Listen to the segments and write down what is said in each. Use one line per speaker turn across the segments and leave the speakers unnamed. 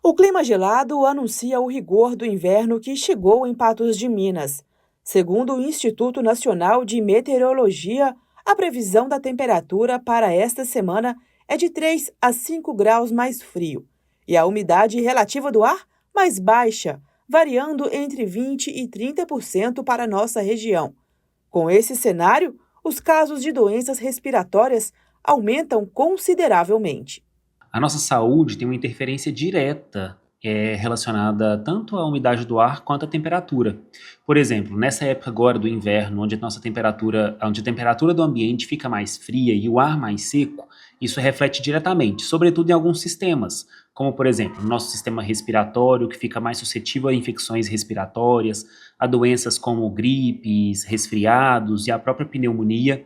O clima gelado anuncia o rigor do inverno que chegou em Patos de Minas. Segundo o Instituto Nacional de Meteorologia, a previsão da temperatura para esta semana é de 3 a 5 graus mais frio e a umidade relativa do ar mais baixa, variando entre 20% e 30% para a nossa região. Com esse cenário, os casos de doenças respiratórias aumentam consideravelmente.
A nossa saúde tem uma interferência direta relacionada tanto à umidade do ar quanto à temperatura. Por exemplo, nessa época agora do inverno, onde a temperatura do ambiente fica mais fria e o ar mais seco, isso reflete diretamente, sobretudo em alguns sistemas, como por exemplo, o nosso sistema respiratório, que fica mais suscetível a infecções respiratórias, a doenças como gripes, resfriados e a própria pneumonia.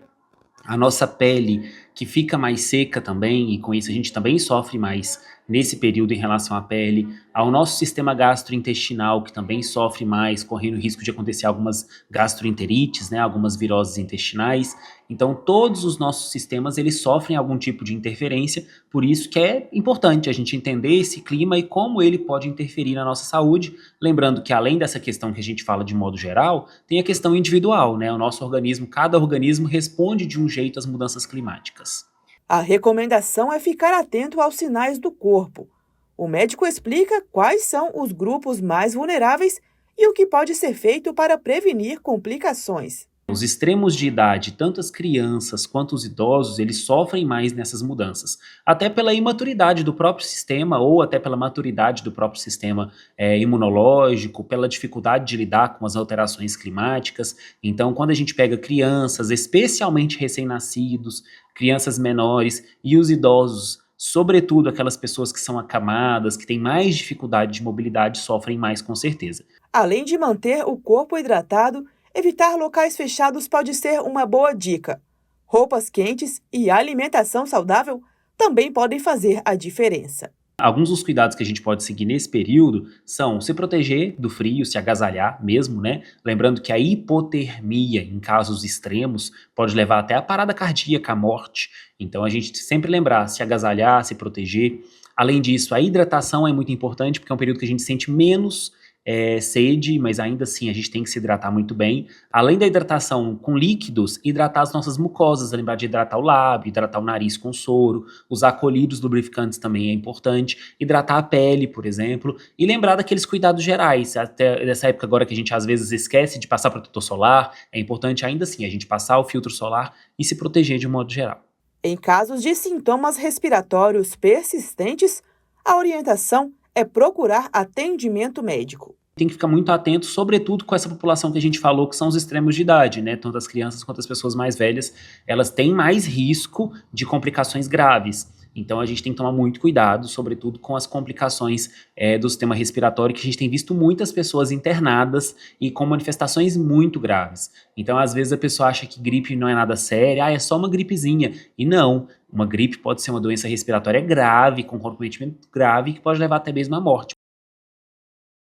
A nossa pele, que fica mais seca também, e com isso a gente também sofre mais nesse período em relação à pele, ao nosso sistema gastrointestinal, que também sofre mais, correndo o risco de acontecer algumas gastroenterites, né, algumas viroses intestinais. Então, todos os nossos sistemas, eles sofrem algum tipo de interferência, por isso que é importante a gente entender esse clima e como ele pode interferir na nossa saúde, lembrando que além dessa questão que a gente fala de modo geral, tem a questão individual, né? O nosso organismo, cada organismo responde de um jeito às mudanças climáticas.
A recomendação é ficar atento aos sinais do corpo. O médico explica quais são os grupos mais vulneráveis e o que pode ser feito para prevenir complicações.
Os extremos de idade, tanto as crianças quanto os idosos, eles sofrem mais nessas mudanças. Até pela imaturidade do próprio sistema, ou até pela maturidade do próprio sistema imunológico, pela dificuldade de lidar com as alterações climáticas. Então, quando a gente pega crianças, especialmente recém-nascidos, crianças menores e os idosos, sobretudo aquelas pessoas que são acamadas, que têm mais dificuldade de mobilidade, sofrem mais com certeza.
Além de manter o corpo hidratado, evitar locais fechados pode ser uma boa dica. Roupas quentes e alimentação saudável também podem fazer a diferença.
Alguns dos cuidados que a gente pode seguir nesse período são se proteger do frio, se agasalhar mesmo, né? Lembrando que a hipotermia, em casos extremos, pode levar até a parada cardíaca, a morte. Então a gente sempre lembrar, se agasalhar, se proteger. Além disso, a hidratação é muito importante, porque é um período que a gente sente menos sede, mas ainda assim a gente tem que se hidratar muito bem. Além da hidratação com líquidos, hidratar as nossas mucosas, lembrar de hidratar o lábio, hidratar o nariz com soro, usar colírios lubrificantes também é importante, hidratar a pele, por exemplo, e lembrar daqueles cuidados gerais. Até nessa época agora que a gente às vezes esquece de passar protetor solar, é importante ainda assim a gente passar o filtro solar e se proteger de um modo geral.
Em casos de sintomas respiratórios persistentes, a orientação é procurar atendimento médico.
Tem que ficar muito atento, sobretudo com essa população que a gente falou, que são os extremos de idade, né? Tanto as crianças quanto as pessoas mais velhas, elas têm mais risco de complicações graves. Então a gente tem que tomar muito cuidado, sobretudo com as complicações do sistema respiratório, que a gente tem visto muitas pessoas internadas e com manifestações muito graves. Então às vezes a pessoa acha que gripe não é nada séria, é só uma gripezinha. E não, uma gripe pode ser uma doença respiratória grave, com comprometimento grave, que pode levar até mesmo à morte.